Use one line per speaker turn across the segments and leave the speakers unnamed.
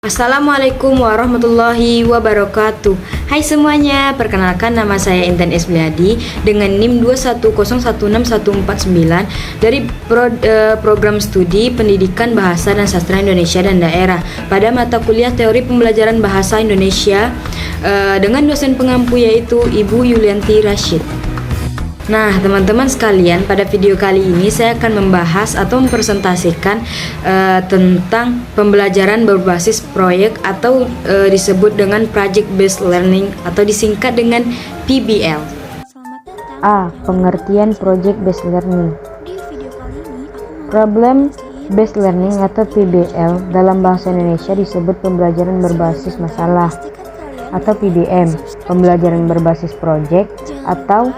Assalamualaikum warahmatullahi wabarakatuh. Hai semuanya, perkenalkan nama saya Intan Esbliadi dengan NIM 210161449 dari program studi Pendidikan Bahasa dan Sastra Indonesia dan Daerah pada mata kuliah Teori Pembelajaran Bahasa Indonesia dengan dosen pengampu yaitu Ibu Yulianti Rashid. Nah, teman-teman sekalian, pada video kali ini saya akan membahas atau mempresentasikan tentang pembelajaran berbasis proyek atau disebut dengan Project Based Learning atau disingkat dengan PBL.
A. Pengertian Project Based Learning. Problem Based Learning atau PBL dalam bahasa Indonesia disebut pembelajaran berbasis masalah atau PBM, pembelajaran berbasis proyek atau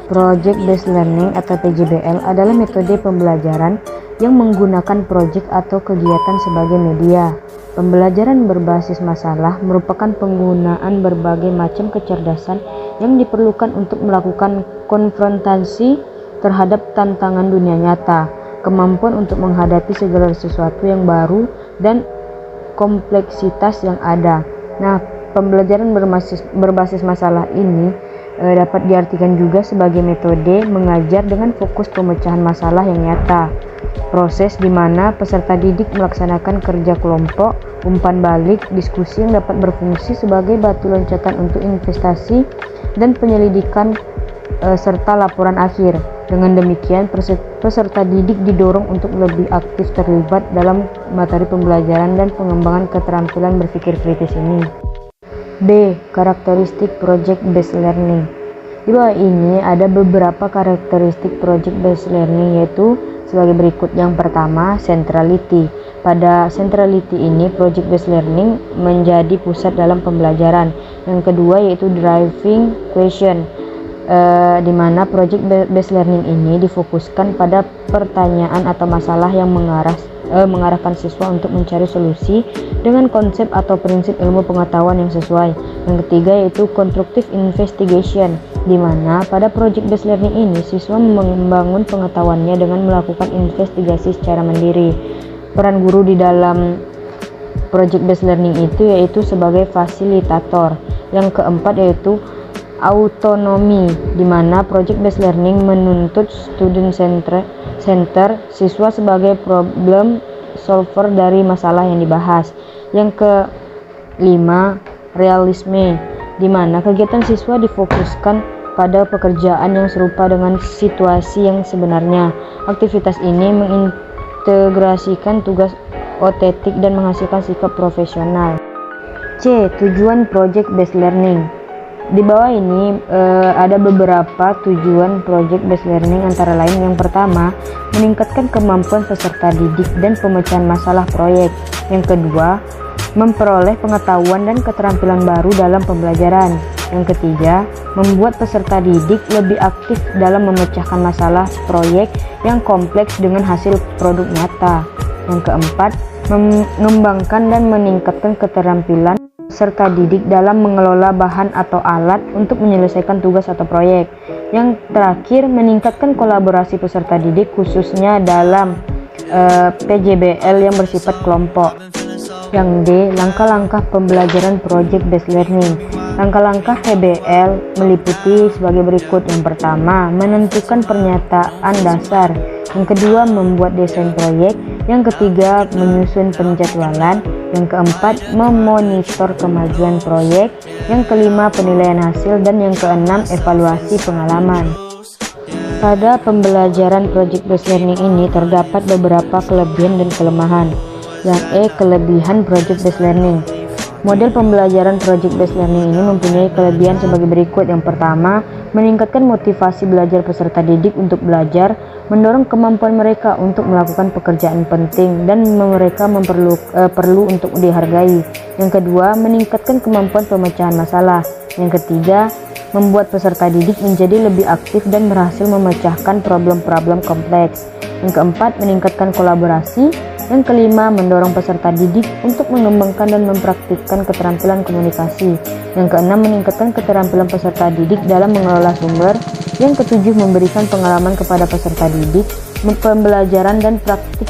Project Based Learning atau PJBL adalah metode pembelajaran yang menggunakan proyek atau kegiatan sebagai media. Pembelajaran berbasis masalah merupakan penggunaan berbagai macam kecerdasan yang diperlukan untuk melakukan konfrontasi terhadap tantangan dunia nyata, kemampuan untuk menghadapi segala sesuatu yang baru dan kompleksitas yang ada. Nah, pembelajaran berbasis masalah ini dapat diartikan juga sebagai metode mengajar dengan fokus pemecahan masalah yang nyata. Proses di mana peserta didik melaksanakan kerja kelompok, umpan balik, diskusi yang dapat berfungsi sebagai batu loncatan untuk investasi dan penyelidikan serta laporan akhir. Dengan demikian, peserta didik didorong untuk lebih aktif terlibat dalam materi pembelajaran dan pengembangan keterampilan berpikir kritis ini. B. Karakteristik Project Based Learning. Di bawah ini ada beberapa karakteristik Project Based Learning, yaitu sebagai berikut. Yang pertama, centrality. Pada centrality ini, Project Based Learning menjadi pusat dalam pembelajaran. Yang kedua yaitu driving question, di mana Project Based Learning ini difokuskan pada pertanyaan atau masalah yang mengarahkan siswa untuk mencari solusi dengan konsep atau prinsip ilmu pengetahuan yang sesuai. Yang ketiga yaitu constructive investigation, di mana pada project based learning ini siswa membangun pengetahuannya dengan melakukan investigasi secara mandiri. Peran guru di dalam project based learning itu yaitu sebagai fasilitator. Yang keempat yaitu autonomi, di mana project based learning menuntut student center, siswa sebagai problem solver dari masalah yang dibahas. Yang kelima, realisme, di mana kegiatan siswa difokuskan pada pekerjaan yang serupa dengan situasi yang sebenarnya. Aktivitas ini mengintegrasikan tugas otentik dan menghasilkan sikap profesional. C. Tujuan Project Based Learning. Di bawah ini ada beberapa tujuan Project Based Learning, antara lain yang pertama, meningkatkan kemampuan peserta didik dan pemecahan masalah proyek. Yang kedua, memperoleh pengetahuan dan keterampilan baru dalam pembelajaran. Yang ketiga, membuat peserta didik lebih aktif dalam memecahkan masalah proyek yang kompleks dengan hasil produk nyata. Yang keempat, mengembangkan dan meningkatkan keterampilan peserta didik dalam mengelola bahan atau alat untuk menyelesaikan tugas atau proyek. Yang terakhir, meningkatkan kolaborasi peserta didik khususnya dalam PJBL yang bersifat kelompok. Yang D. Langkah-langkah pembelajaran Project Based Learning. Langkah-langkah PBL meliputi sebagai berikut. Yang pertama, menentukan pernyataan dasar. Yang kedua, membuat desain proyek. Yang ketiga, menyusun penjadwalan. Yang keempat, memonitor kemajuan proyek. Yang kelima, penilaian hasil. Dan yang keenam, evaluasi pengalaman. Pada pembelajaran Project Based Learning ini terdapat beberapa kelebihan dan kelemahan. Yang E. Kelebihan Project Based Learning. Model pembelajaran Project Based Learning ini mempunyai kelebihan sebagai berikut. Yang pertama, meningkatkan motivasi belajar peserta didik untuk belajar, mendorong kemampuan mereka untuk melakukan pekerjaan penting dan mereka perlu untuk dihargai. Yang kedua, meningkatkan kemampuan pemecahan masalah. Yang ketiga, membuat peserta didik menjadi lebih aktif dan berhasil memecahkan problem-problem kompleks. Yang keempat, meningkatkan kolaborasi. Yang kelima, mendorong peserta didik untuk mengembangkan dan mempraktikkan keterampilan komunikasi. Yang keenam, meningkatkan keterampilan peserta didik dalam mengelola sumber. Yang ketujuh, memberikan pengalaman kepada peserta didik, pembelajaran dan praktik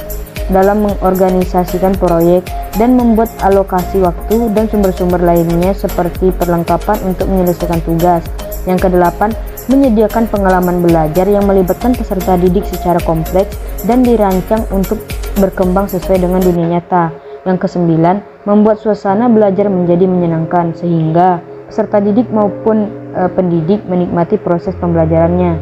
dalam mengorganisasikan proyek dan membuat alokasi waktu dan sumber-sumber lainnya seperti perlengkapan untuk menyelesaikan tugas. Yang kedelapan, menyediakan pengalaman belajar yang melibatkan peserta didik secara kompleks dan dirancang untuk berkembang sesuai dengan dunia nyata. Yang kesembilan, membuat suasana belajar menjadi menyenangkan sehingga peserta didik maupun pendidik menikmati proses pembelajarannya.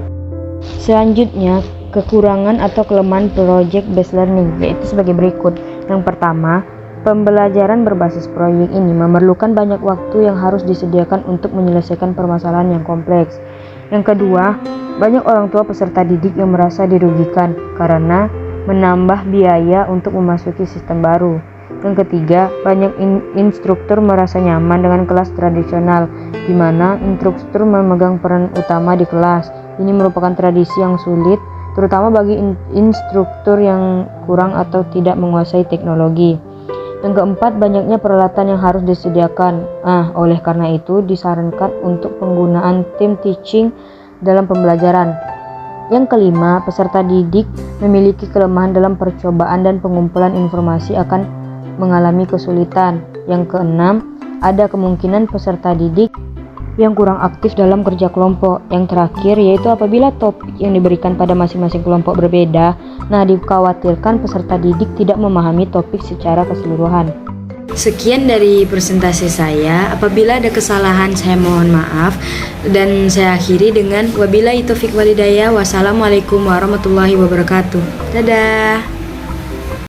Selanjutnya, kekurangan atau kelemahan project based learning yaitu sebagai berikut. Yang pertama, pembelajaran berbasis proyek ini memerlukan banyak waktu yang harus disediakan untuk menyelesaikan permasalahan yang kompleks. Yang kedua, banyak orang tua peserta didik yang merasa dirugikan karena menambah biaya untuk memasuki sistem baru. Yang ketiga, banyak instruktur merasa nyaman dengan kelas tradisional, di mana instruktur memegang peran utama di kelas. Ini merupakan tradisi yang sulit, terutama bagi instruktur yang kurang atau tidak menguasai teknologi. Yang keempat, banyaknya peralatan yang harus disediakan. Oleh karena itu disarankan untuk penggunaan tim teaching dalam pembelajaran. Yang kelima, peserta didik memiliki kelemahan dalam percobaan dan pengumpulan informasi akan mengalami kesulitan. Yang keenam, ada kemungkinan peserta didik yang kurang aktif dalam kerja kelompok. Yang terakhir yaitu apabila topik yang diberikan pada masing-masing kelompok berbeda, dikhawatirkan peserta didik tidak memahami topik secara keseluruhan.
Sekian dari presentasi saya. Apabila ada kesalahan saya mohon maaf, dan saya akhiri dengan wabillahi taufik walhidayah. Wassalamualaikum warahmatullahi wabarakatuh. Dadah.